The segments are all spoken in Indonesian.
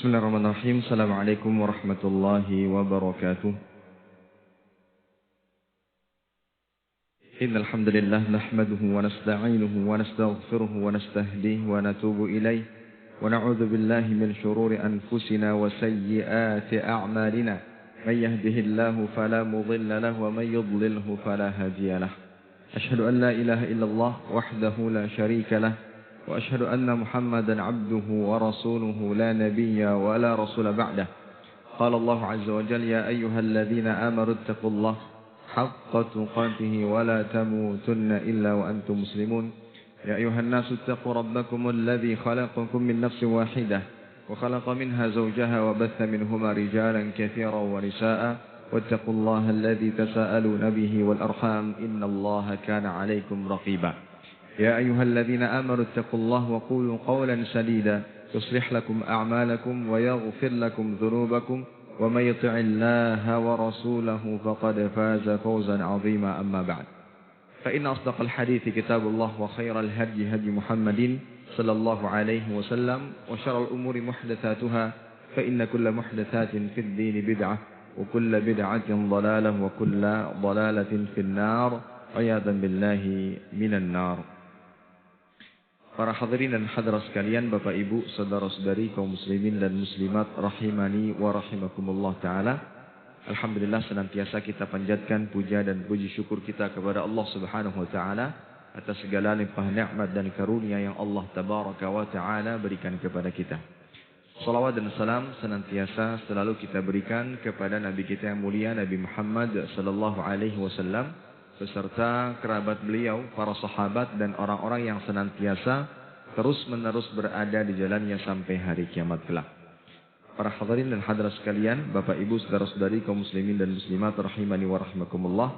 Bismillahirrahmanirrahim. Assalamualaikum warahmatullahi wabarakatuh. Innal hamdalillah nahmaduhu wa nasta'inuhu wa nastaghfiruhu wa nastahdihi wa natubu ilayh wa na'udzu billahi min shururi anfusina wa sayyiati a'malina. May yahdihillahu fala mudilla lahu wa may yudlilhu fala hadiya lahu. Ashhadu an la ilaha illallah wahdahu la syarika lahu wa ashhadu anna Muhammadan 'abduhu wa rasuluhu la nabiyya wa la rasula ba'dah. Qala Allah 'azza wa jalla ya ayyuhalladzina amanu ittaqullaha haqqa tuqatih wa la tamutunna illa wa antum muslimun. Ya ayyuhan nasu ittaqu rabbakum alladzi khalaqakum min nafsin wahidah wa khalaqa minha zawjaha wa batha minhuma rijalan katsiran wa nisaa'a wattaqullaha alladzi tasaaluna bihi wal arham innallaha kana 'alaykum raqiba. يا أيها الذين آمنوا اتقوا الله وقولوا قولا سديدا يصلح لكم أعمالكم ويغفر لكم ذنوبكم ومن يطع الله ورسوله فقد فاز فوزا عظيما أما بعد فإن أصدق الحديث كتاب الله وخير الهدي هدي محمد صلى الله عليه وسلم وشر الأمور محدثاتها فإن كل محدثات في الدين بدعة وكل بدعة ضلالة وكل ضلالة في النار عياذا بالله من النار. Para hadirin dan hadirat sekalian, Bapak Ibu, saudara-saudari kaum muslimin dan muslimat rahimani wa rahimakumullah taala. Alhamdulillah senantiasa kita panjatkan puja dan puji syukur kita kepada Allah Subhanahu wa taala atas segala limpah nikmat dan karunia yang Allah tabaraka wa taala berikan kepada kita. Salawat dan salam senantiasa selalu kita berikan kepada nabi kita yang mulia Nabi Muhammad sallallahu alaihi wasallam beserta kerabat beliau, para sahabat dan orang-orang yang senantiasa terus-menerus berada di jalannya sampai hari kiamat kelak. Para hadirin dan hadirat sekalian, Bapak Ibu, saudara-saudari kaum muslimin dan muslimat rahimani wa rahimakumullah.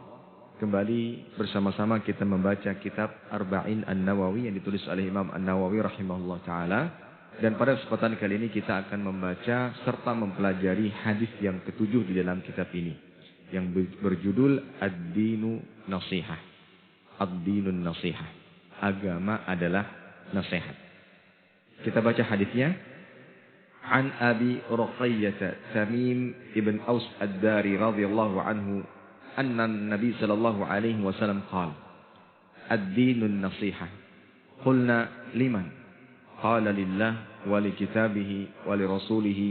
Kembali bersama-sama kita membaca kitab Arba'in An-Nawawi yang ditulis oleh Imam An-Nawawi rahimahullah taala. Dan pada kesempatan kali ini kita akan membaca serta mempelajari hadis yang ketujuh di dalam kitab ini, yang berjudul Ad-Dinu Nasihah. Ad-Dinun Nasihah. Agama adalah nasihat. Kita baca hadisnya. An Abi Ruqayyah Tamim ibn Aus Ad-Dari radhiyallahu anhu anna Nabi sallallahu alaihi wasallam qala Ad-Dinun Nasihah. Qulna liman? Qala lillah wa li kitabihi wa li rasulihi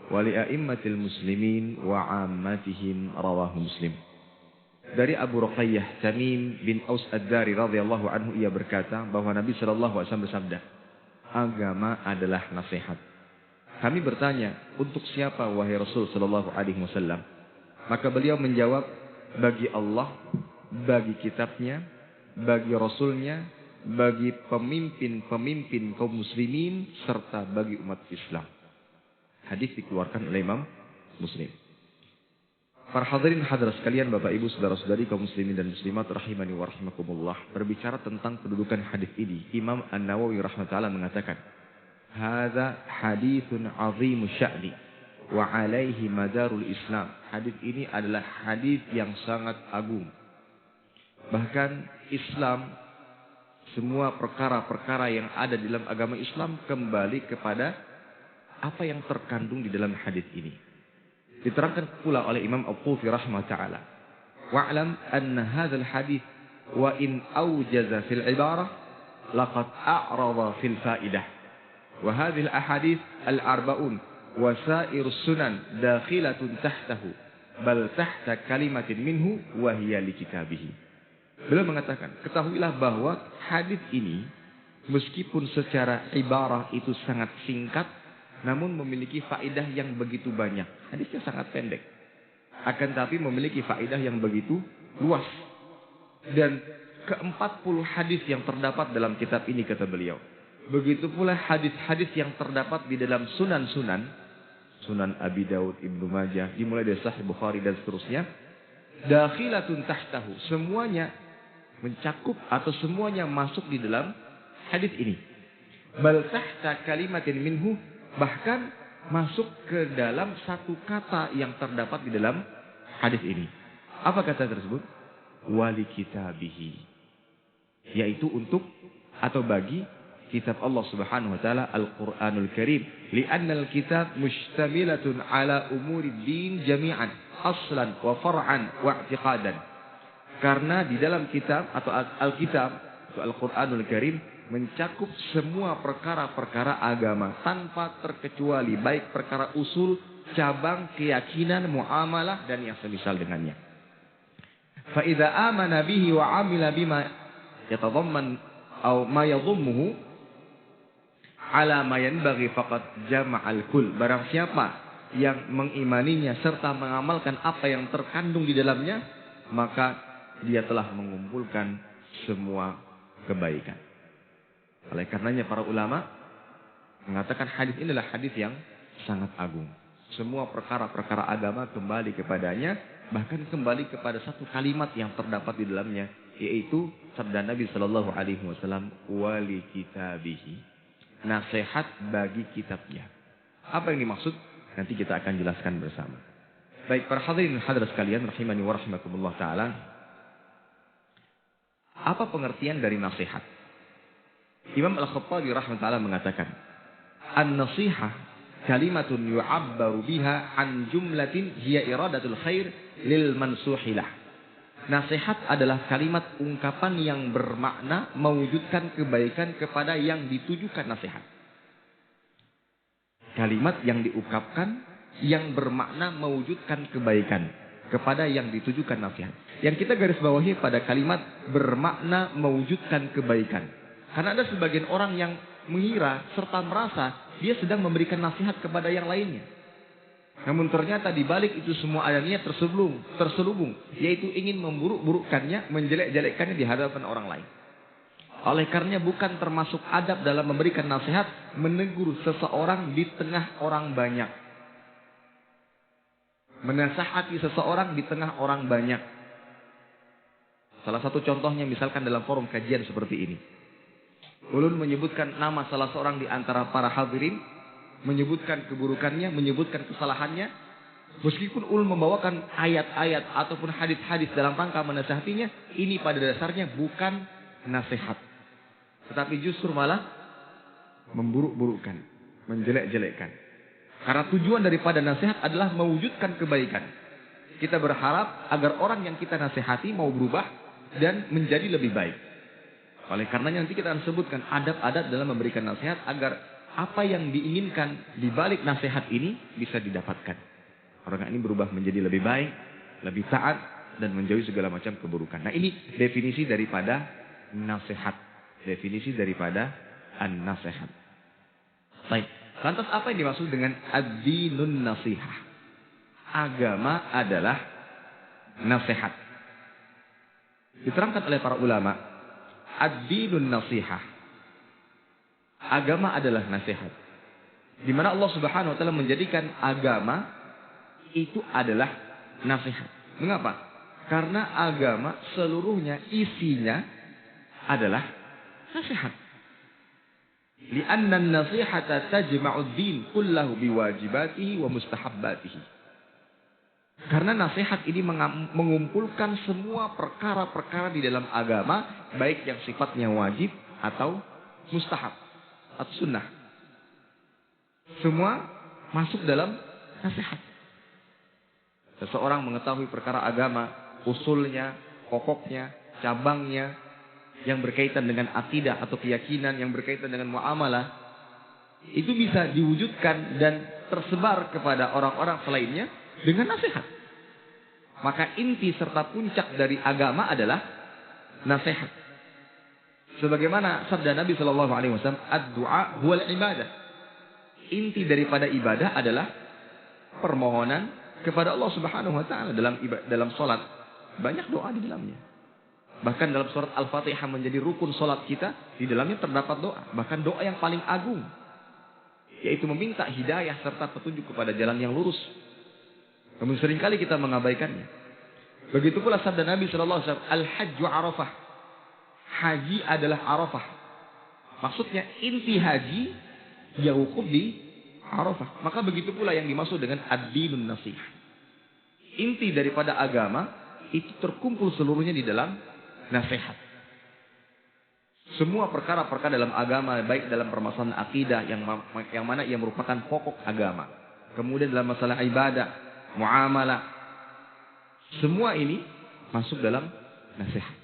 wa li a'immatil muslimin wa 'ammatihim rawahu Muslim. Dari Abu Ruqayyah Tamim bin Aus Ad-Dari radhiyallahu anhu, ia berkata bahwa Nabi sallallahu alaihi wasallam bersabda, agama adalah nasihat. Kami bertanya, untuk siapa wahai Rasul sallallahu alaihi wasallam? Maka beliau menjawab, bagi Allah, bagi kitabnya, bagi rasulnya, bagi pemimpin-pemimpin kaum muslimin serta bagi umat Islam. Hadis dikeluarkan oleh Imam Muslim. Para hadirin hadirat sekalian, Bapak Ibu, saudara-saudari kaum muslimin dan muslimat rahimani wa rahimakumullah. Berbicara tentang kedudukan hadis ini, Imam An-Nawawi rahimahullah mengatakan, hadza haditsun 'azimu sya'ni wa 'alaihi madarul Islam. Hadis ini adalah hadis yang sangat agung. Bahkan Islam, semua perkara-perkara yang ada di dalam agama Islam kembali kepada apa yang terkandung di dalam hadis ini. Diterangkan pula oleh Imam Al-Qufi rahimahullah ta'ala. Wa'lam anna hadzal hadith wa in awjaza fil ibarah laqad a'rada fil fa'idah. Wa hadhil ahadith al-arba'un wa sa'iru sunan dakhilatun tahtahu bal tahta kalimatin minhu wa hiya li kitabihi. Beliau mengatakan, ketahuilah bahwa hadis ini meskipun secara ibarah itu sangat singkat, namun memiliki faidah yang begitu banyak. Hadisnya sangat pendek, akan tapi memiliki faidah yang begitu luas. Dan ke-40 hadis yang terdapat dalam kitab ini, kata beliau, begitu pula hadis-hadis yang terdapat di dalam sunan-sunan, Sunan Abi Daud, Ibnu Majah, dimulai dari Sahih Bukhari dan seterusnya, dakhilatun tahtahu, semuanya mencakup atau semuanya masuk di dalam hadis ini. Bal tahta kalimatin minhu, bahkan masuk ke dalam satu kata yang terdapat di dalam hadis ini. Apa kata tersebut? Wali kitabihi. Yaitu untuk atau bagi kitab Allah Subhanahu wa taala Al-Qur'anul Karim. Li'anna al-kitab mushtamilatun ala umuri din jami'an, aslan wa far'an wa i'tiqadan. Karena di dalam kitab atau Alkitab atau Al-Qur'anul Karim mencakup semua perkara-perkara agama tanpa terkecuali, baik perkara usul, cabang, keyakinan, muamalah dan yang semisal dengannya. Fa idza amana bihi wa amila bima yatadamman aw ma yadhummuhu ala ma yanbaghi faqad jama'al kull. Barang siapa yang mengimaninya serta mengamalkan apa yang terkandung di dalamnya, maka dia telah mengumpulkan semua kebaikan. Oleh karenanya para ulama mengatakan hadis ini adalah hadis yang sangat agung. Semua perkara-perkara agama kembali kepadanya, bahkan kembali kepada satu kalimat yang terdapat di dalamnya, yaitu sabda Nabi Shallallahu Alaihi Wasallam, wali kitabihi, nasihat bagi kitabnya. Apa yang dimaksud? Nanti kita akan jelaskan bersama. Baik para hadirin hadirat sekalian, rahimani wa rahimakumullah taala. Apa pengertian dari nasihat? Imam Al-Khattabi rahimahullah mengatakan, an-nasihah kalimatun yu'abbaru biha an jumlatin hiya iradatul khair lil mansuhilah. Nasihat adalah kalimat ungkapan yang bermakna mewujudkan kebaikan kepada yang ditujukan nasihat. Kalimat yang diungkapkan yang bermakna mewujudkan kebaikan kepada yang ditujukan nasihat. Yang kita garis bawahi pada kalimat bermakna mewujudkan kebaikan. Karena ada sebagian orang yang mengira serta merasa dia sedang memberikan nasihat kepada yang lainnya. Namun ternyata di balik itu semua ada niat terselubung, yaitu ingin memburuk-burukkannya, menjelek-jelekkannya di hadapan orang lain. Oleh karenanya bukan termasuk adab dalam memberikan nasihat menegur seseorang di tengah orang banyak. Menasihati seseorang di tengah orang banyak. Salah satu contohnya misalkan dalam forum kajian seperti ini. Ulun menyebutkan nama salah seorang di antara para hadirin, menyebutkan keburukannya, menyebutkan kesalahannya. Meskipun ulun membawakan ayat-ayat ataupun hadis-hadis dalam rangka menasihatinya, ini pada dasarnya bukan nasihat. Tetapi justru malah memburuk-burukkan, menjelek-jelekkan. Karena tujuan daripada nasihat adalah mewujudkan kebaikan. Kita berharap agar orang yang kita nasihati mau berubah dan menjadi lebih baik. Oleh karenanya nanti kita akan sebutkan adab-adab dalam memberikan nasihat agar apa yang diinginkan di balik nasihat ini bisa didapatkan. Orang ini berubah menjadi lebih baik, lebih taat, dan menjauhi segala macam keburukan. Nah ini definisi daripada nasihat. Definisi daripada an-nasihat. Baik. Lantas apa yang dimaksud dengan ad-dinun nasihah? Agama adalah nasihat. Diterangkan oleh para ulama, ad-dinun nasihah. Agama adalah nasihat. Di mana Allah Subhanahu wa taala menjadikan agama itu adalah nasihat. Mengapa? Karena agama seluruhnya isinya adalah nasihat. Li'anna an-nasihata tajma'u ad-din kullahu biwajibatihi wa mustahabbatihi. Karena nasihat ini mengumpulkan semua perkara-perkara di dalam agama, baik yang sifatnya wajib atau mustahab atau sunnah. Semua masuk dalam nasihat. Seseorang mengetahui perkara agama, usulnya, pokoknya, cabangnya, yang berkaitan dengan akidah atau keyakinan, yang berkaitan dengan muamalah, itu bisa diwujudkan dan tersebar kepada orang-orang selainnya dengan nasihat. Maka inti serta puncak dari agama adalah nasihat. Sebagaimana sabda Nabi Shallallahu Alaihi Wasallam, ad-du'a huwal ibadah. Inti daripada ibadah adalah permohonan kepada Allah Subhanahu Wa Taala dalam solat. Banyak doa di dalamnya. Bahkan dalam surat Al-Fatihah menjadi rukun solat kita, di dalamnya terdapat doa. Bahkan doa yang paling agung, yaitu meminta hidayah serta petunjuk kepada jalan yang lurus. Namun seringkali kita mengabaikannya. Begitu pula sabda Nabi Shallallahu Alaihi Wasallam, al-hajju arafah. Haji adalah arafah. Maksudnya inti haji ya wukuf di arafah. Maka begitu pula yang dimaksud dengan ad-dinun nasihah. Inti daripada agama itu terkumpul seluruhnya di dalam nasihat. Semua perkara-perkara dalam agama, baik dalam permasalahan akidah yang mana ia merupakan pokok agama. Kemudian dalam masalah ibadah, muamalah, semua ini masuk dalam nasihat.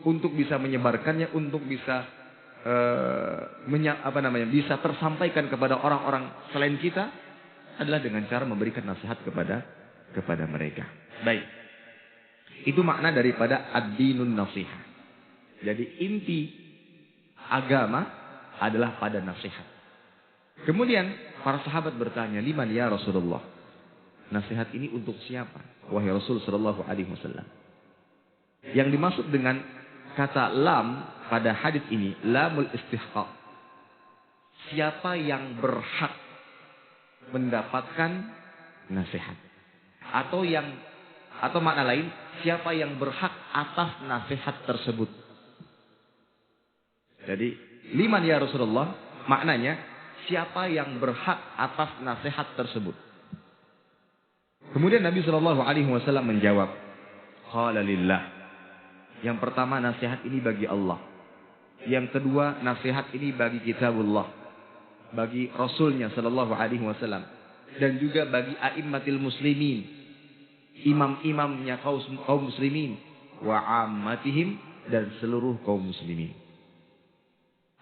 Untuk bisa menyebarkannya, untuk bisa bisa tersampaikan kepada orang-orang selain kita adalah dengan cara memberikan nasihat kepada mereka. Baik. Itu makna daripada ad-dinun nasihat. Jadi inti agama adalah pada nasihat. Kemudian para sahabat bertanya, liman ya Rasulullah? Nasihat ini untuk siapa? Wahai Rasul sallallahu alaihi wasallam. Yang dimaksud dengan kata lam pada hadis ini, lamul istihqaq. Siapa yang berhak mendapatkan nasihat? Atau makna lain, siapa yang berhak atas nasihat tersebut? Jadi, liman ya Rasulullah, maknanya siapa yang berhak atas nasihat tersebut. Kemudian Nabi Shallallahu Alaihi Wasallam menjawab, qala lillah. Yang pertama, nasihat ini bagi Allah. Yang kedua, nasihat ini bagi kitabullah, bagi Rasulnya Shallallahu Alaihi Wasallam, dan juga bagi a'immatil muslimin, imam-imamnya kaum muslimin, wa ammatihim, dan seluruh kaum muslimin.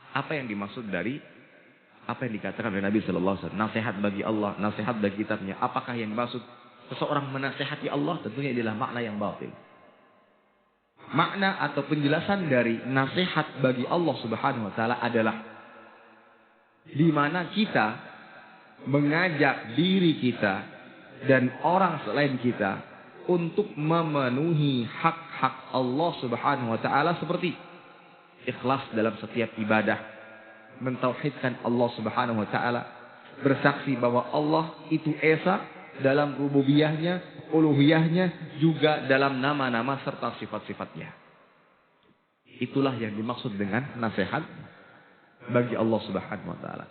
Apa yang dimaksud dari apa yang dikatakan oleh Nabi Sallallahu Alaihi Wasallam? Nasihat bagi Allah, nasihat bagi kitabnya. Apakah yang dimaksud seseorang menasihati Allah? Tentunya adalah makna yang batil. Makna atau penjelasan dari nasihat bagi Allah Subhanahu Wa Taala adalah di mana kita mengajak diri kita dan orang selain kita untuk memenuhi hak-hak Allah Subhanahu Wa Taala seperti ikhlas dalam setiap ibadah, mentauhidkan Allah Subhanahu Wa Taala, bersaksi bahwa Allah itu esa dalam rububiyahnya, uluhiyahnya, juga dalam nama-nama serta sifat-sifatnya. Itulah yang dimaksud dengan nasihat bagi Allah Subhanahu Wa Taala.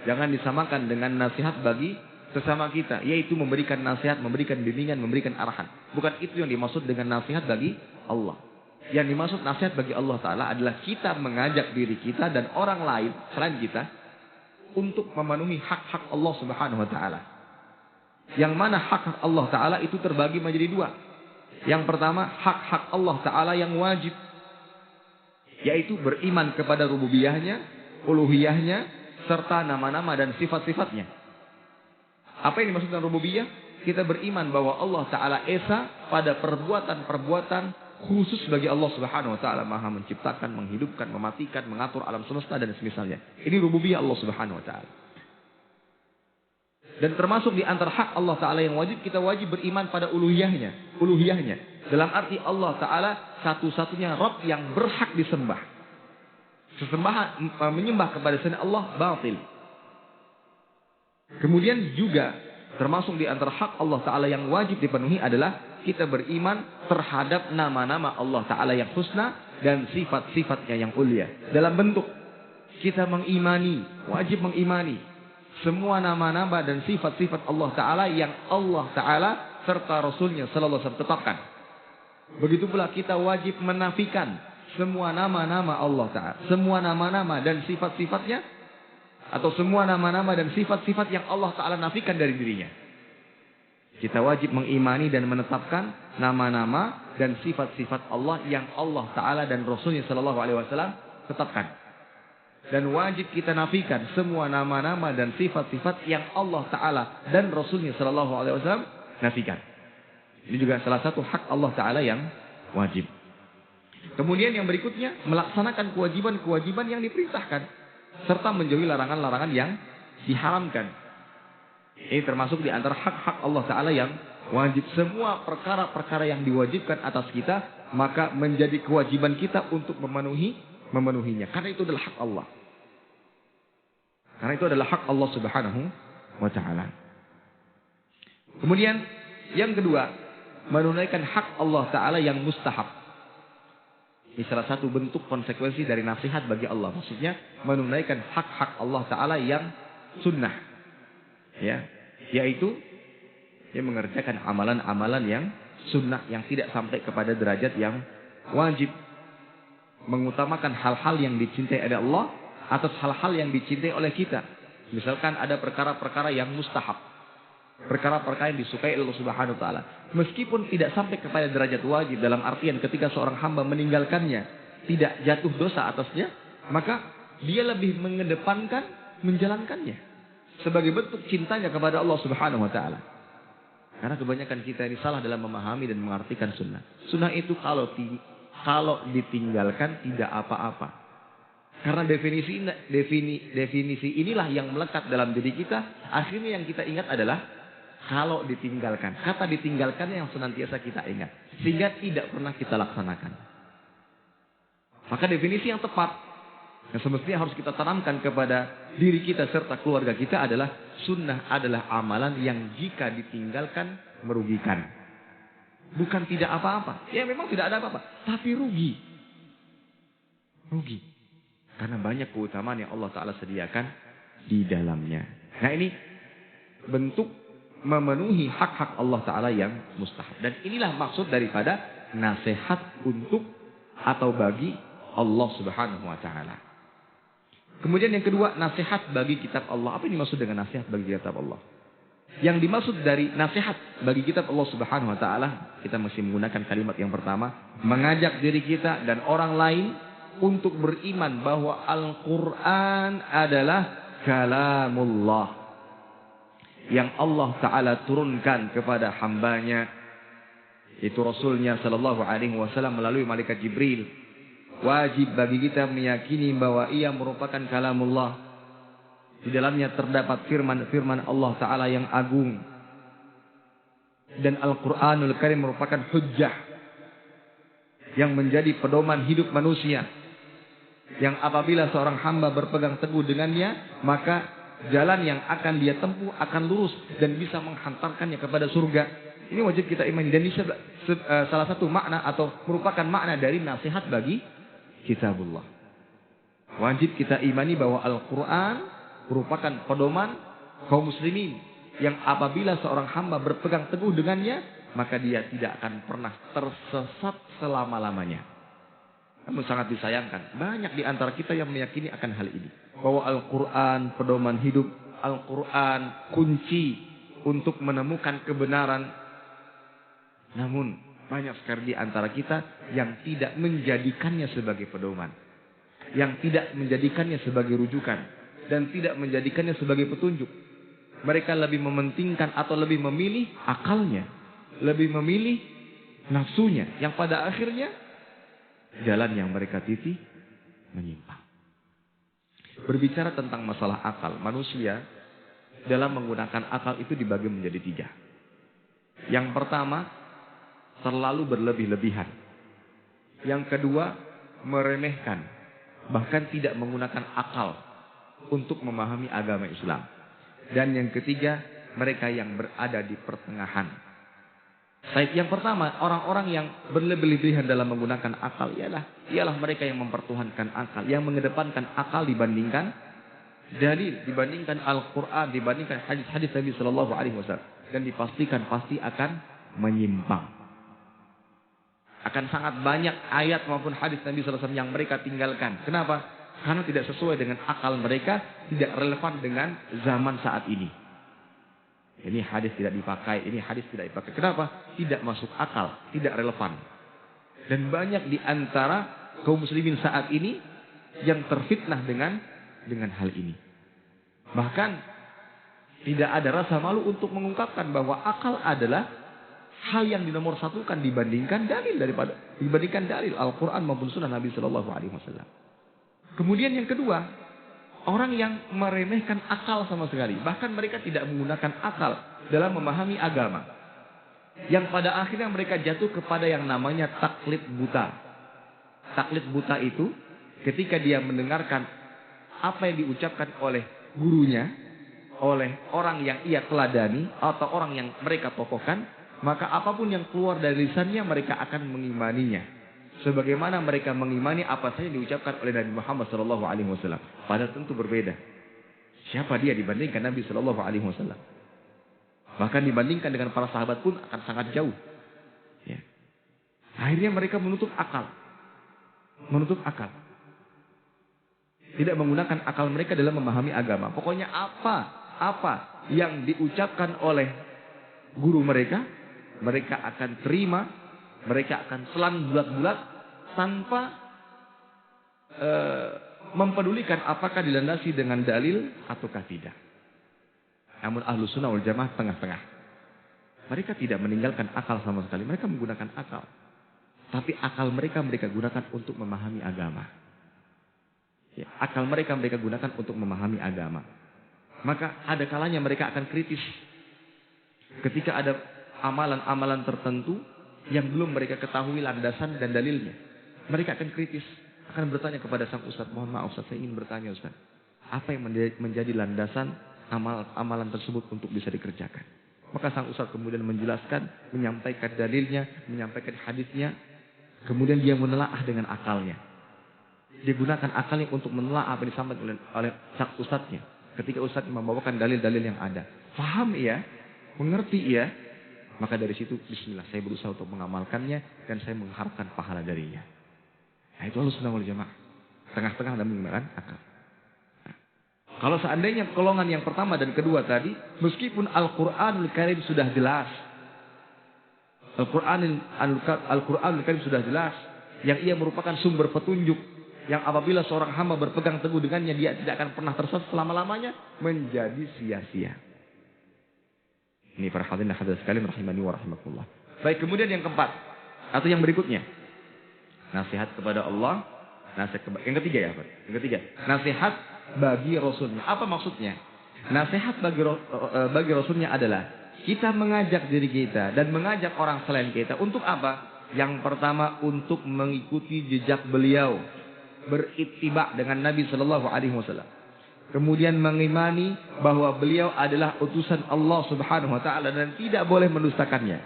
Jangan disamakan dengan nasihat bagi sesama kita, yaitu memberikan nasihat, memberikan bimbingan, memberikan arahan. Bukan itu yang dimaksud dengan nasihat bagi Allah. Yang dimaksud nasihat bagi Allah Ta'ala adalah kita mengajak diri kita dan orang lain selain kita untuk memenuhi hak-hak Allah Subhanahu Wa Ta'ala. Yang mana hak-hak Allah Ta'ala itu terbagi menjadi dua. Yang pertama, hak-hak Allah Ta'ala yang wajib, yaitu beriman kepada rububiyahnya, uluhiyahnya, serta nama-nama dan sifat-sifatnya. Apa yang dimaksud dengan rububiyah? Kita beriman bahwa Allah Ta'ala esa pada perbuatan-perbuatan khusus bagi Allah Subhanahu Wa Taala, maha menciptakan, menghidupkan, mematikan, mengatur alam semesta dan semisalnya. Ini rububiyah Allah Subhanahu Wa Taala. Dan termasuk di antara hak Allah Taala yang wajib, kita wajib beriman pada uluhiyahnya. Dalam arti Allah Taala satu-satunya Rabb yang berhak disembah. Sesembahan menyembah kepada selain Allah batil. Kemudian juga termasuk di antara hak Allah Ta'ala yang wajib dipenuhi adalah kita beriman terhadap nama-nama Allah Ta'ala yang husna dan sifat-sifatnya yang ulia. Dalam bentuk kita mengimani, wajib mengimani semua nama-nama dan sifat-sifat Allah Ta'ala yang Allah Ta'ala serta Rasulnya Sallallahu Alaihi Wasallam tetapkan. Begitu pula kita wajib menafikan semua nama-nama Allah Ta'ala, semua nama-nama dan sifat-sifatnya, atau semua nama-nama dan sifat-sifat yang Allah Ta'ala nafikan dari dirinya. Kita wajib mengimani dan menetapkan nama-nama dan sifat-sifat Allah yang Allah Ta'ala dan Rasulnya Sallallahu Alaihi Wasallam tetapkan. Dan wajib kita nafikan semua nama-nama dan sifat-sifat yang Allah Ta'ala dan Rasulnya Sallallahu Alaihi Wasallam nafikan. Ini juga salah satu hak Allah Ta'ala yang wajib. Kemudian yang berikutnya, melaksanakan kewajiban-kewajiban yang diperintahkan, serta menjauhi larangan-larangan yang diharamkan. Ini termasuk di antara hak-hak Allah Ta'ala yang wajib. Semua perkara-perkara yang diwajibkan atas kita, maka menjadi kewajiban kita untuk memenuhinya. Karena itu adalah hak Allah. Karena itu adalah hak Allah Subhanahu wa Ta'ala. Kemudian yang kedua, menunaikan hak Allah Ta'ala yang mustahab. Ini salah satu bentuk konsekuensi dari nasihat bagi Allah. Maksudnya menunaikan hak-hak Allah Ta'ala yang sunnah. Ya, yaitu mengerjakan amalan-amalan yang sunnah, yang tidak sampai kepada derajat yang wajib. mengutamakan hal-hal yang dicintai oleh Allah atas hal-hal yang dicintai oleh kita. Misalkan ada perkara-perkara yang mustahab, perkara-perkara yang disukai Allah Subhanahu wa taala. Meskipun tidak sampai kepada derajat wajib, dalam artian ketika seorang hamba meninggalkannya tidak jatuh dosa atasnya, maka dia lebih mengedepankan menjalankannya sebagai bentuk cintanya kepada Allah Subhanahu wa taala. Karena kebanyakan kita ini salah dalam memahami dan mengartikan sunnah. Sunnah itu kalau ditinggalkan tidak apa-apa. Karena definisi inilah yang melekat dalam diri kita. Akhirnya yang kita ingat adalah kalau ditinggalkan. Kata ditinggalkan yang senantiasa kita ingat. Sehingga tidak pernah kita laksanakan. Maka definisi yang tepat yang semestinya harus kita tanamkan kepada diri kita serta keluarga kita adalah sunnah adalah amalan yang jika ditinggalkan merugikan. Bukan tidak apa-apa. Ya memang tidak ada apa-apa. Tapi rugi. Rugi. Karena banyak keutamaan yang Allah Ta'ala sediakan di dalamnya. Nah ini bentuk memenuhi hak-hak Allah Ta'ala yang mustahab. Dan inilah maksud daripada nasihat untuk atau bagi Allah Subhanahu wa Ta'ala. Kemudian yang kedua, nasihat bagi kitab Allah. Apa yang dimaksud dengan nasihat bagi kitab Allah? Yang dimaksud dari nasihat bagi kitab Allah Subhanahu wa Ta'ala, kita masih menggunakan kalimat yang pertama, mengajak diri kita dan orang lain untuk beriman bahwa Al-Quran adalah kalamullah yang Allah Ta'ala turunkan kepada hambanya, itu Rasulnya Sallallahu Alaihi Wasallam melalui malaikat Jibril. Wajib bagi kita meyakini bahwa ia merupakan kalamullah. Di dalamnya terdapat firman-firman Allah Ta'ala yang agung. Dan Al-Quranul Karim merupakan hujjah yang menjadi pedoman hidup manusia. Yang apabila seorang hamba berpegang teguh dengannya, maka jalan yang akan dia tempuh akan lurus dan bisa menghantarkannya kepada surga. Ini wajib kita imani. Dan ini salah satu makna atau merupakan makna dari nasihat bagi kitabullah. Wajib kita imani bahwa Al-Quran merupakan pedoman kaum muslimin. Yang apabila seorang hamba berpegang teguh dengannya, maka dia tidak akan pernah tersesat selama-lamanya. Namun sangat disayangkan, banyak di antara kita yang meyakini akan hal ini. Bahwa Al-Quran pedoman hidup, Al-Quran kunci untuk menemukan kebenaran. Namun banyak sekali di antara kita yang tidak menjadikannya sebagai pedoman. Yang tidak menjadikannya sebagai rujukan. Dan tidak menjadikannya sebagai petunjuk. Mereka lebih mementingkan atau lebih memilih akalnya. Lebih memilih nafsunya. Yang pada akhirnya jalan yang mereka titi menyimpang. Berbicara tentang masalah akal, manusia dalam menggunakan akal itu dibagi menjadi 3. Yang pertama, terlalu berlebih-lebihan. Yang kedua, meremehkan, bahkan tidak menggunakan akal untuk memahami agama Islam. Dan yang ketiga, mereka yang berada di pertengahan. Baik, yang pertama, orang-orang yang berlebih-lebihan dalam menggunakan akal ialah mereka yang mempertuhankan akal, yang mengedepankan akal dibandingkan dalil, dibandingkan Al-Quran, dibandingkan hadis-hadis Nabi Sallallahu Alaihi Wasallam, dan dipastikan pasti akan menyimpang. Akan sangat banyak ayat maupun hadis Nabi Sallallahu Alaihi Wasallam yang mereka tinggalkan. Kenapa? Karena tidak sesuai dengan akal mereka, tidak relevan dengan zaman saat ini. Ini hadis tidak dipakai, ini hadis tidak dipakai. Kenapa? Tidak masuk akal, tidak relevan. Dan banyak di antara kaum muslimin saat ini yang terfitnah dengan hal ini. Bahkan tidak ada rasa malu untuk mengungkapkan bahwa akal adalah hal yang dinomorsatukan dibandingkan dalil Al-Quran maupun Sunnah Nabi Sallallahu Alaihi Wasallam. Kemudian yang kedua, orang yang meremehkan akal sama sekali. Bahkan mereka tidak menggunakan akal dalam memahami agama. Yang pada akhirnya mereka jatuh kepada yang namanya taklid buta. Taklid buta itu ketika dia mendengarkan apa yang diucapkan oleh gurunya, oleh orang yang ia teladani, atau orang yang mereka tokohkan, maka apapun yang keluar dari lisannya mereka akan mengimaninya. Sebagaimana mereka mengimani apa saja diucapkan oleh Nabi Muhammad SAW. Padahal tentu berbeda. Siapa dia dibandingkan Nabi SAW? Bahkan dibandingkan dengan para sahabat pun akan sangat jauh. Ya. Akhirnya mereka menutup akal. Menutup akal. Tidak menggunakan akal mereka dalam memahami agama. Pokoknya apa yang diucapkan oleh guru mereka, mereka akan terima, mereka akan telan bulat-bulat tanpa mempedulikan apakah dilandasi dengan dalil ataukah tidak. Namun Ahlus Sunnah wal Jamaah tengah-tengah. Mereka tidak meninggalkan akal sama sekali. Mereka menggunakan akal. Tapi akal mereka gunakan untuk memahami agama. Ya, akal mereka gunakan untuk memahami agama. Maka ada kalanya mereka akan kritis. Ketika ada amalan-amalan tertentu yang belum mereka ketahui landasan dan dalilnya. Mereka akan kritis. Akan bertanya kepada sang ustaz, mohon maaf ustaz, saya ingin bertanya ustaz. Apa yang menjadi landasan amalan tersebut untuk bisa dikerjakan? Maka sang ustaz kemudian menjelaskan, menyampaikan dalilnya, menyampaikan hadisnya. Kemudian dia menelaah dengan akalnya. Dia gunakan akalnya untuk menelaah apa yang disampaikan oleh sang ustaznya. Ketika ustaz membawakan dalil-dalil yang ada. Faham ia, mengerti ia. Maka dari situ, bismillah, saya berusaha untuk mengamalkannya dan saya mengharapkan pahala darinya. Nah, itu Ahlus Sunnah wal Jamaah. Tengah-tengah dalam menggunakan akal. Nah, kalau seandainya golongan yang pertama dan kedua tadi, meskipun Al-Quranul Karim sudah jelas. Al-Quranul Karim sudah jelas. Yang ia merupakan sumber petunjuk. Yang apabila seorang hamba berpegang teguh dengannya, dia tidak akan pernah tersesat selama-lamanya. Menjadi sia-sia. Ini para hadirin sekalian rahimani wa rahimakumullah. Baik, kemudian yang keempat. Atau yang berikutnya. Nasihat kepada Allah. Yang ketiga ya Pak. Yang ketiga. Nasihat bagi Rasulnya. Apa maksudnya? Nasihat bagi Rasulnya adalah. Kita mengajak diri kita. Dan mengajak orang selain kita. Untuk apa? Yang pertama untuk mengikuti jejak beliau. Berittiba dengan Nabi SAW. Kemudian mengimani bahwa beliau adalah utusan Allah Subhanahu Wa Taala dan tidak boleh mendustakannya.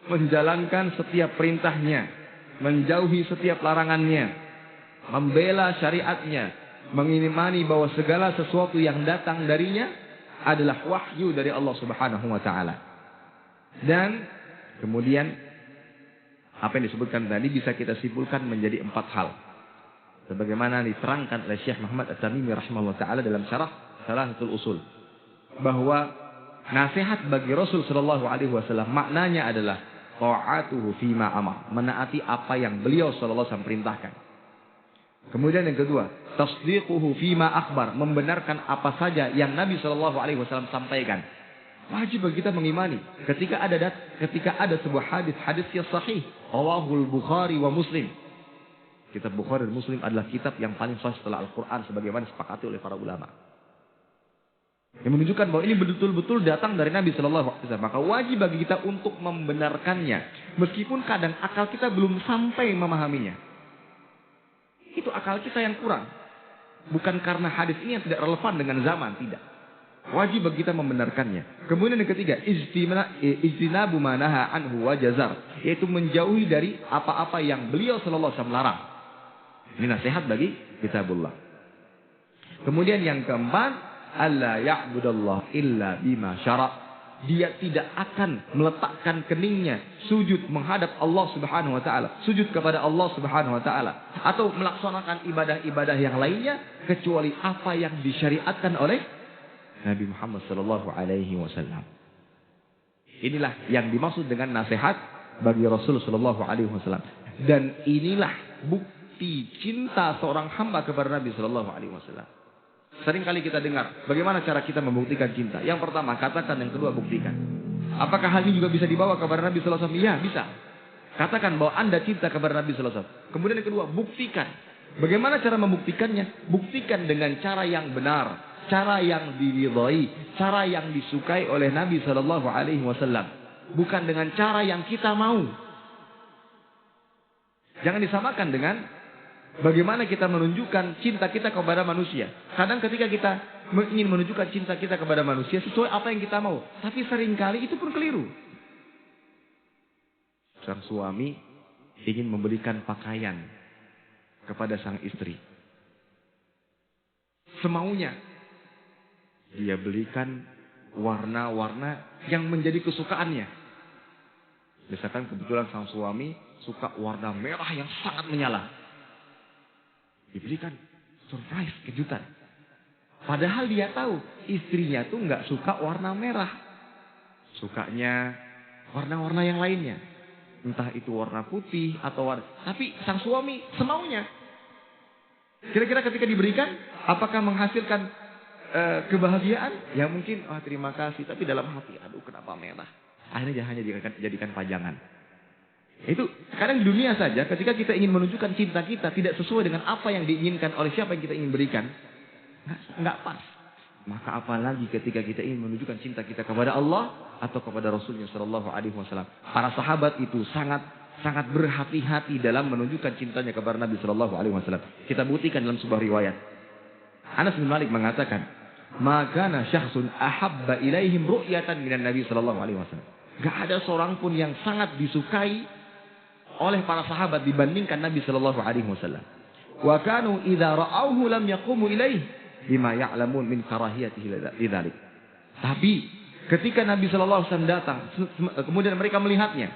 Menjalankan setiap perintahnya, menjauhi setiap larangannya, membela syariatnya, mengimani bahwa segala sesuatu yang datang darinya adalah wahyu dari Allah Subhanahu Wa Taala. Dan kemudian apa yang disebutkan tadi bisa kita simpulkan menjadi 4 hal. Sebagaimana diterangkan oleh Syekh Muhammad At-Tamimi rahimahullah ta'ala dalam syarah Salasatul Usul. Bahwa nasihat bagi Rasul sallallahu alaihi wasallam maknanya adalah ta'atuhu fima amar. Menaati apa yang beliau sallallahu alaihi wasallam perintahkan. Kemudian yang kedua, tasdiquhu fima akhbar. Membenarkan apa saja yang Nabi sallallahu alaihi wasallam sampaikan. Wajib bagi kita mengimani. Ketika ada sebuah hadis yang sahih. Rawahul Bukhari wa Muslim. Kitab Bukhari dan Muslim adalah kitab yang paling sahih setelah Al-Quran. Sebagaimana disepakati oleh para ulama. Yang menunjukkan bahwa ini betul-betul datang dari Nabi SAW. Maka wajib bagi kita untuk membenarkannya. Meskipun kadang akal kita belum sampai memahaminya. Itu akal kita yang kurang. Bukan karena hadis ini yang tidak relevan dengan zaman. Tidak. Wajib bagi kita membenarkannya. Kemudian yang ketiga. Ijtinabu manaha anhu wa jazar. Yaitu menjauhi dari apa-apa yang beliau SAW larang. Ini nasihat bagi kitabullah. Kemudian yang keempat, alla ya'budallah illa bima syara'. Dia tidak akan meletakkan keningnya sujud menghadap Allah Subhanahu wa taala, sujud kepada Allah Subhanahu wa taala atau melaksanakan ibadah-ibadah yang lainnya kecuali apa yang disyariatkan oleh Nabi Muhammad sallallahu alaihi wasallam. Inilah yang dimaksud dengan nasihat bagi Rasul sallallahu alaihi wasallam. Dan inilah bukti cinta seorang hamba kepada Nabi Sallallahu Alaihi Wasallam. Sering kali kita dengar bagaimana cara kita membuktikan cinta. Yang pertama katakan, yang kedua buktikan. Apakah hal ini juga bisa dibawa kepada Nabi Sallallahu Alaihi Wasallam? Ya, bisa. Katakan bahwa Anda cinta kepada Nabi Sallallahu Alaihi Wasallam. Kemudian yang kedua buktikan. Bagaimana cara membuktikannya? Buktikan dengan cara yang benar, cara yang diridhai, cara yang disukai oleh Nabi Sallallahu Alaihi Wasallam. Bukan dengan cara yang kita mau. Jangan disamakan dengan bagaimana kita menunjukkan cinta kita kepada manusia. Kadang ketika kita ingin menunjukkan cinta kita kepada manusia sesuai apa yang kita mau. Tapi seringkali itu pun keliru. Sang suami ingin memberikan pakaian kepada sang istri. Semaunya. Dia belikan warna-warna yang menjadi kesukaannya. Misalkan kebetulan sang suami suka warna merah yang sangat menyala. Diberikan surprise, kejutan. Padahal dia tahu istrinya tuh nggak suka warna merah. Sukanya warna-warna yang lainnya. Entah itu warna putih atau warna. Tapi sang suami semaunya. Kira-kira ketika diberikan, apakah menghasilkan kebahagiaan? Ya mungkin, terima kasih. Tapi dalam hati, aduh kenapa merah? Akhirnya hanya dijadikan pajangan. Itu kadang di dunia saja, ketika kita ingin menunjukkan cinta kita tidak sesuai dengan apa yang diinginkan oleh siapa yang kita ingin berikan, nggak pas. Maka apalagi ketika kita ingin menunjukkan cinta kita kepada Allah atau kepada Rasulnya Shallallahu Alaihi Wasallam. Para sahabat itu sangat berhati-hati dalam menunjukkan cintanya kepada Nabi Shallallahu Alaihi Wasallam. Kita buktikan dalam sebuah riwayat. Anas bin Malik mengatakan, "Makana syakhsun ahabba ilaihim ru'yatan minan Nabi Shallallahu Alaihi Wasallam." Gak ada seorang pun yang sangat disukai oleh para sahabat dibandingkan Nabi Shallallahu Alaihi Wasallam. Wa kanu idza ra'awhu lam yaqumu ilaihi bima ya'lamun min karahiyatihi lidzalik. Tapi ketika Nabi Shallallahu Alaihi Wasallam datang, kemudian mereka melihatnya.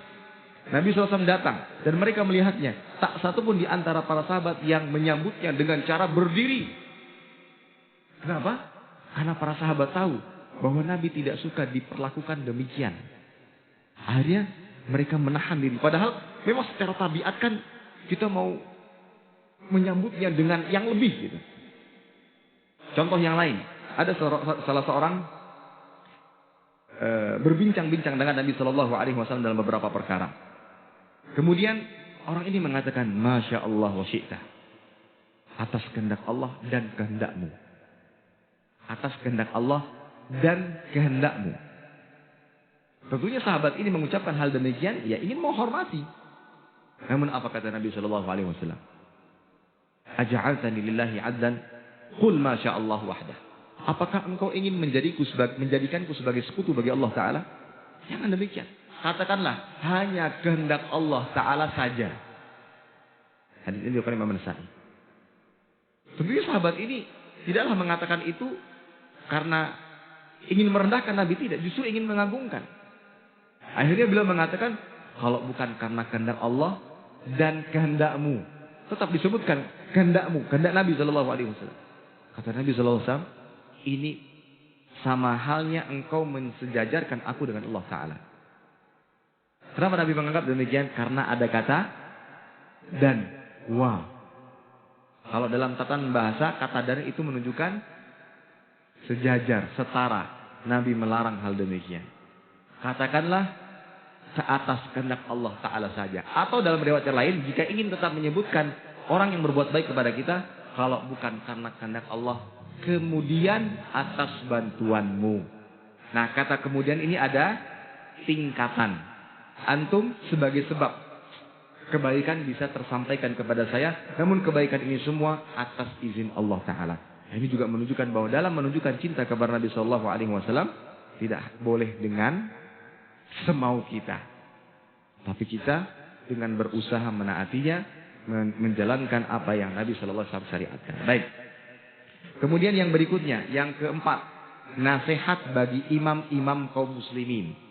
Nabi SAW datang dan mereka melihatnya. Tak satu pun di antara para sahabat yang menyambutnya dengan cara berdiri. Kenapa? Karena para sahabat tahu bahwa Nabi tidak suka diperlakukan demikian. Akhirnya mereka menahan diri. Padahal memang secara tabiat kan kita mau menyambutnya dengan yang lebih gitu. Contoh yang lain. Ada salah seorang berbincang-bincang dengan Nabi Shallallahu Alaihi Wasallam dalam beberapa perkara. Kemudian orang ini mengatakan, Masya Allah wa syi'ta. Atas kehendak Allah dan kehendakmu. Atas kehendak Allah dan kehendakmu. Tentunya sahabat ini mengucapkan hal demikian, ya ingin menghormati. Namun apa kata Nabi Shallallahu Alaihi Wasallam? Aja'altani lillahi addan, qul masya Allah wahdah. Apakah engkau ingin menjadikanku sebagai sekutu bagi Allah Ta'ala? Jangan demikian. Katakanlah, hanya kehendak Allah Ta'ala saja. Hadis ini diriwayatkan Imam Nasa'i. Tentunya sahabat ini tidaklah mengatakan itu karena ingin merendahkan Nabi, tidak. Justru ingin mengagungkan. Akhirnya beliau mengatakan, kalau bukan karena kehendak Allah dan kehendakmu. Tetap disebutkan kehendakmu, kehendak Nabi SAW. Kata Nabi SAW, ini sama halnya engkau mensejajarkan aku dengan Allah Ta'ala. Kenapa Nabi menganggap demikian? Karena ada kata dan wa. Kalau dalam tatanan bahasa, kata dan itu menunjukkan sejajar, setara. Nabi melarang hal demikian. Katakanlah seatas kehendak Allah Ta'ala saja. Atau dalam riwayat lain, jika ingin tetap menyebutkan orang yang berbuat baik kepada kita, kalau bukan karena kehendak Allah, kemudian atas bantuanmu. Nah, kata kemudian ini ada tingkatan. Antum sebagai sebab kebaikan bisa tersampaikan kepada saya, namun kebaikan ini semua atas izin Allah Ta'ala. Ini juga menunjukkan bahwa dalam menunjukkan cinta kepada Nabi Sallallahu Alaihi Wasallam tidak boleh dengan semau kita, tapi kita dengan berusaha menaatinya, menjalankan apa yang Nabi Sallallahu Alaihi Wasallam syariatkan. Baik. Kemudian yang berikutnya, yang keempat, nasihat bagi imam-imam kaum muslimin.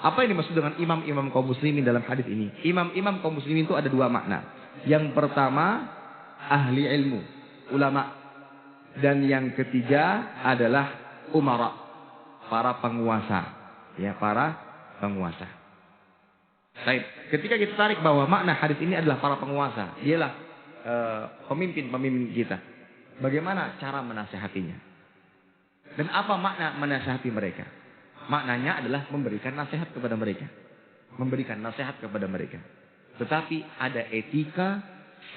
Apa yang dimaksud dengan imam-imam kaum muslimin dalam hadis ini? Imam-imam kaum muslimin itu ada dua makna. Yang pertama, ahli ilmu, ulama. Dan yang ketiga adalah umara, para penguasa. Ya, para penguasa. Baik, ketika kita tarik bahwa makna hadis ini adalah para penguasa, ialah pemimpin-pemimpin kita. Bagaimana cara menasihatinya? Dan apa makna menasihati mereka? Maknanya adalah memberikan nasihat kepada mereka. Memberikan nasihat kepada mereka. Tetapi ada etika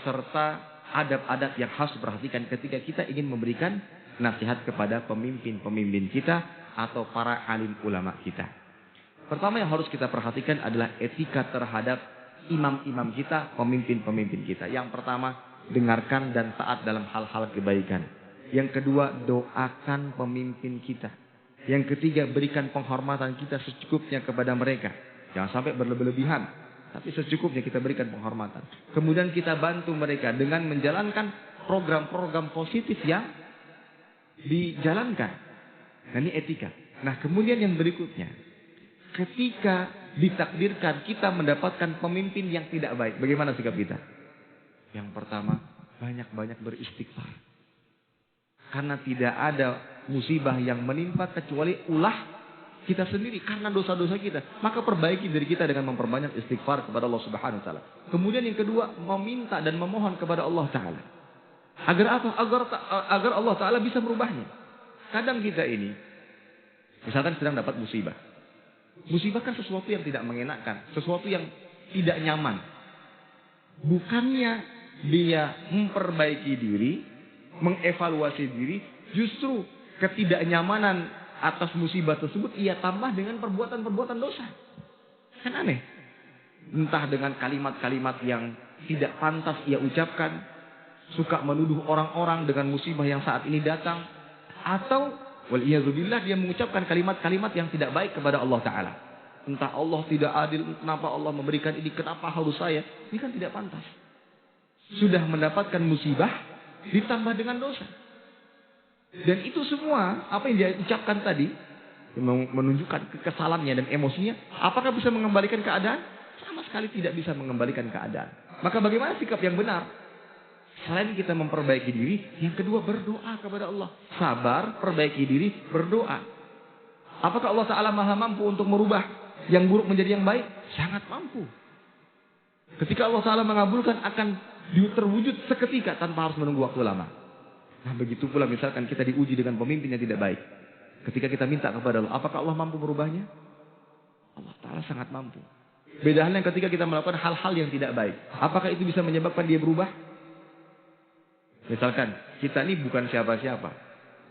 serta adab-adab yang harus diperhatikan ketika kita ingin memberikan nasihat kepada pemimpin-pemimpin kita atau para alim ulama kita. Pertama yang harus kita perhatikan adalah etika terhadap imam-imam kita, pemimpin-pemimpin kita. Yang pertama, dengarkan dan taat dalam hal-hal kebaikan. Yang kedua, doakan pemimpin kita. Yang ketiga, berikan penghormatan kita secukupnya kepada mereka. Jangan sampai berlebihan, tapi secukupnya kita berikan penghormatan. Kemudian kita bantu mereka dengan menjalankan program-program positif yang dijalankan. Nah, ini etika. Nah, kemudian yang berikutnya, ketika ditakdirkan kita mendapatkan pemimpin yang tidak baik, bagaimana sikap kita? Yang pertama, banyak-banyak beristighfar. Karena tidak ada musibah yang menimpa kecuali ulah kita sendiri karena dosa-dosa kita. Maka perbaiki diri kita dengan memperbanyak istighfar kepada Allah Subhanahu wa taala. Kemudian yang kedua, meminta dan memohon kepada Allah taala. Agar apa? Agar Allah taala bisa merubahnya. Kadang kita ini misalkan sedang dapat musibah. Musibah kan sesuatu yang tidak mengenakan, sesuatu yang tidak nyaman. Bukannya dia memperbaiki diri, mengevaluasi diri, justru ketidaknyamanan atas musibah tersebut ia tambah dengan perbuatan-perbuatan dosa. Kan aneh. Entah dengan kalimat-kalimat yang tidak pantas ia ucapkan, suka menuduh orang-orang dengan musibah yang saat ini datang, atau waliyadzubillah dia mengucapkan kalimat-kalimat yang tidak baik kepada Allah Ta'ala. Entah Allah tidak adil, kenapa Allah memberikan ini, kenapa harus saya. Ini kan tidak pantas. Sudah mendapatkan musibah, ditambah dengan dosa. Dan itu semua, apa yang dia ucapkan tadi, menunjukkan kekesalannya dan emosinya, apakah bisa mengembalikan keadaan? Sama sekali tidak bisa mengembalikan keadaan. Maka bagaimana sikap yang benar? Selain kita memperbaiki diri, yang kedua berdoa kepada Allah. Sabar, perbaiki diri, berdoa. Apakah Allah Ta'ala maha mampu untuk merubah yang buruk menjadi yang baik? Sangat mampu. Ketika Allah Ta'ala mengabulkan akan terwujud seketika tanpa harus menunggu waktu lama. Nah begitu pula misalkan kita diuji dengan pemimpin yang tidak baik. Ketika kita minta kepada Allah, apakah Allah mampu merubahnya? Allah Ta'ala sangat mampu. Beda halnya ketika kita melakukan hal-hal yang tidak baik. Apakah itu bisa menyebabkan dia berubah? Misalkan kita ini bukan siapa-siapa.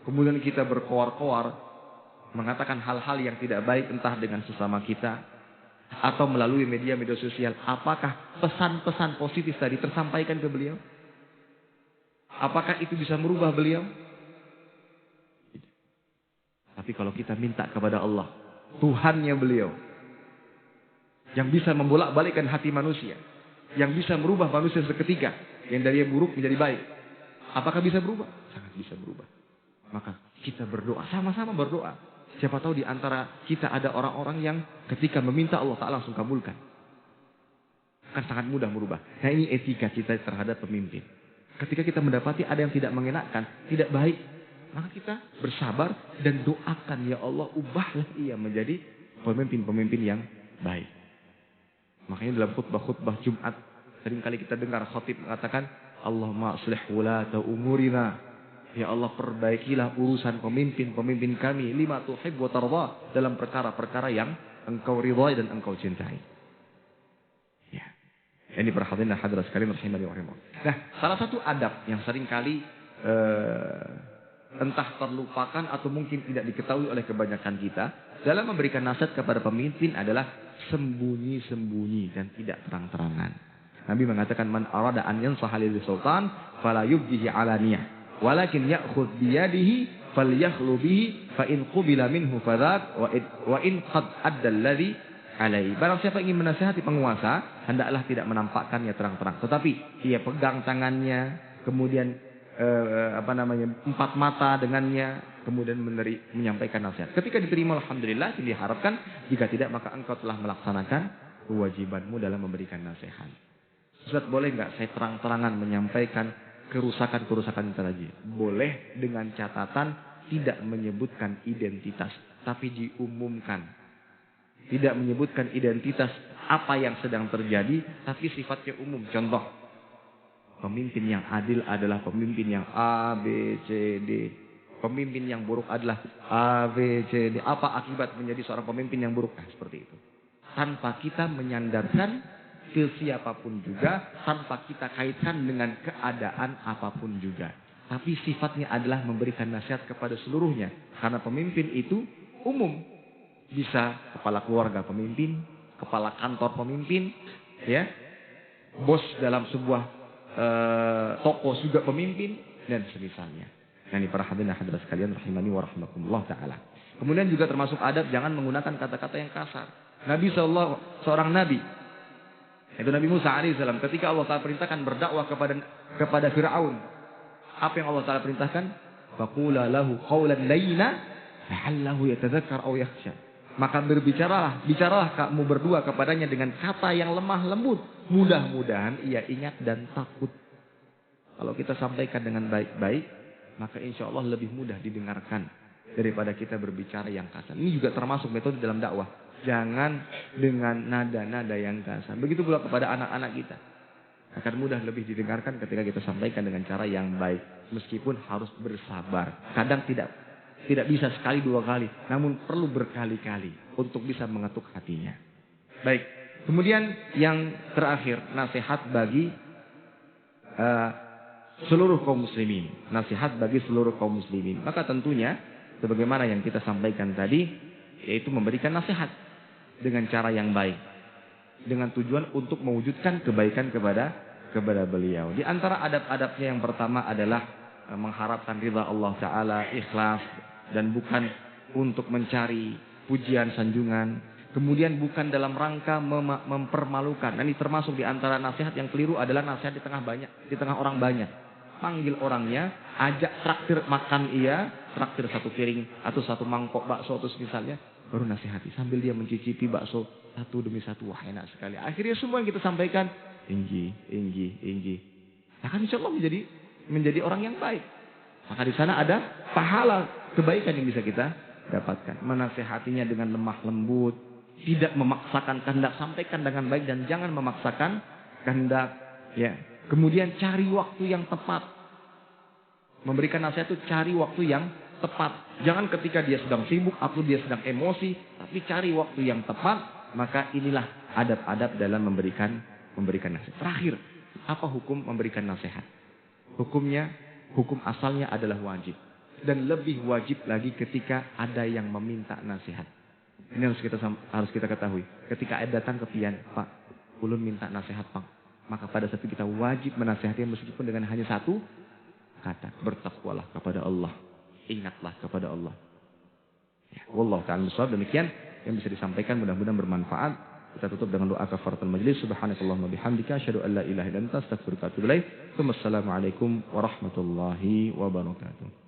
Kemudian kita berkoar-koar mengatakan hal-hal yang tidak baik entah dengan sesama kita atau melalui media-media sosial. Apakah pesan-pesan positif tadi tersampaikan ke beliau? Apakah itu bisa merubah beliau? Tapi kalau kita minta kepada Allah, Tuhannya beliau, yang bisa membolak-balikkan hati manusia, yang bisa merubah manusia seketika, yang dari yang buruk menjadi baik, apakah bisa berubah? Sangat bisa berubah. Maka kita berdoa, sama-sama berdoa. Siapa tahu di antara kita ada orang-orang yang ketika meminta Allah Ta'ala langsung kabulkan. Kan sangat mudah merubah. Nah ini etika kita terhadap pemimpin. Ketika kita mendapati ada yang tidak mengenakan, tidak baik, maka kita bersabar dan doakan, ya Allah ubahlah ia menjadi pemimpin-pemimpin yang baik. Makanya dalam khutbah-khutbah Jumat seringkali kita dengar khatib mengatakan, Allahumma aslih wulata umurina. Ya Allah perbaikilah urusan pemimpin-pemimpin kami. Lima tuhib wa tarda. Dalam perkara-perkara yang engkau ridhai dan engkau cintai. Ya. Ini perhatian hadirat sekalian rahimani wa rahimakumullah. Nah, salah satu adab yang seringkali entah terlupakan atau mungkin tidak diketahui oleh kebanyakan kita dalam memberikan nasihat kepada pemimpin adalah sembunyi-sembunyi dan tidak terang-terangan. Nabi mengatakan man arada an yansaha lil sultan fala yubdihi alaniyah. Walakin ya'khudh biyadihi falyakhlu bihi fa in qubila minhu fadhak wa in qad adda alladhi alaihi. Barang siapa ingin menasihati penguasa, hendaklah tidak menampakkannya terang-terang, tetapi ia pegang tangannya, kemudian empat mata dengannya, kemudian menyampaikan nasihat. Ketika diterima alhamdulillah, diharapkan, jika tidak maka engkau telah melaksanakan kewajibanmu dalam memberikan nasihat. Ustaz, boleh enggak saya terang-terangan menyampaikan kerusakan-kerusakan tadi? Boleh, dengan catatan tidak menyebutkan identitas, tapi diumumkan. Tidak menyebutkan identitas apa yang sedang terjadi, tapi sifatnya umum. Contoh, pemimpin yang adil adalah pemimpin yang A, B, C, D. Pemimpin yang buruk adalah A, B, C, D. Apa akibat menjadi seorang pemimpin yang buruk? Nah, seperti itu. Tanpa kita menyandarkan ke siapapun juga, tanpa kita kaitkan dengan keadaan apapun juga. Tapi sifatnya adalah memberikan nasihat kepada seluruhnya. Karena pemimpin itu umum. Bisa kepala keluarga pemimpin, kepala kantor pemimpin, ya, bos dalam sebuah toko juga pemimpin, dan semisalnya. Nah ini para hadirin hadirat sekalian rahimani wa rahimakumullah ta'ala. Kemudian juga termasuk adab, jangan menggunakan kata-kata yang kasar. Nabi seorang nabi, itu Nabi Musa alaihissalam, ketika Allah Ta'ala perintahkan berdakwah kepada Fir'aun, apa yang Allah Ta'ala perintahkan? Faqula lahu qawlan layyina la'allahu yatadzakkar aw yakhsha. Maka bicaralah kamu berdua kepadanya dengan kata yang lemah lembut, mudah-mudahan ia ingat dan takut. Kalau kita sampaikan dengan baik-baik, maka insya Allah lebih mudah didengarkan daripada kita berbicara yang kasar. Ini juga termasuk metode dalam dakwah. Jangan dengan nada-nada yang kasar. Begitu pula kepada anak-anak kita. Akan mudah lebih didengarkan ketika kita sampaikan dengan cara yang baik. Meskipun harus bersabar. Kadang tidak bisa sekali dua kali. Namun perlu berkali-kali untuk bisa mengetuk hatinya. Baik. Kemudian yang terakhir. Nasihat bagi seluruh kaum muslimin. Nasihat bagi seluruh kaum muslimin. Maka tentunya sebagaimana yang kita sampaikan tadi, yaitu memberikan nasihat dengan cara yang baik. Dengan tujuan untuk mewujudkan kebaikan kepada beliau. Di antara adab-adabnya yang pertama adalah mengharapkan ridha Allah Ta'ala, ikhlas. Dan bukan untuk mencari pujian sanjungan. Kemudian bukan dalam rangka mempermalukan. Dan ini termasuk di antara nasihat yang keliru adalah nasihat di tengah orang banyak. Panggil orangnya, ajak traktir makan traktir satu piring atau satu mangkok bakso atau misalnya, baru nasihati sambil dia mencicipi bakso satu demi satu. Wah, enak sekali. Akhirnya semua yang kita sampaikan inggi. Akan insya Allah menjadi orang yang baik. Maka di sana ada pahala kebaikan yang bisa kita dapatkan. Menasihatinya dengan lemah lembut, tidak memaksakan kehendak, sampaikan dengan baik dan jangan memaksakan kehendak. Ya. Kemudian cari waktu yang tepat. Memberikan nasihat itu cari waktu yang tepat. Jangan ketika dia sedang sibuk atau dia sedang emosi, tapi cari waktu yang tepat. Maka inilah adab-adab dalam memberikan nasihat. Terakhir, apa hukum memberikan nasihat? Hukum asalnya adalah wajib. Dan lebih wajib lagi ketika ada yang meminta nasihat. Ini harus kita ketahui. Ketika ada datang ke pian, Pak, ulun minta nasihat, Pak. Maka pada saat itu kita wajib menasihatinya meskipun dengan hanya satu kata. Bertakwalah kepada Allah. Ingatlah kepada Allah. Ya, wallahu ta'ala bishawab. Demikian yang bisa disampaikan, mudah-mudahan bermanfaat. Kita tutup dengan doa kafaratul majlis. Subhanakallahumma bihamdika asyhadu an la ilaha illa anta astaghfiruka wa atubu ilaik. Wassalamualaikum warahmatullahi wabarakatuh.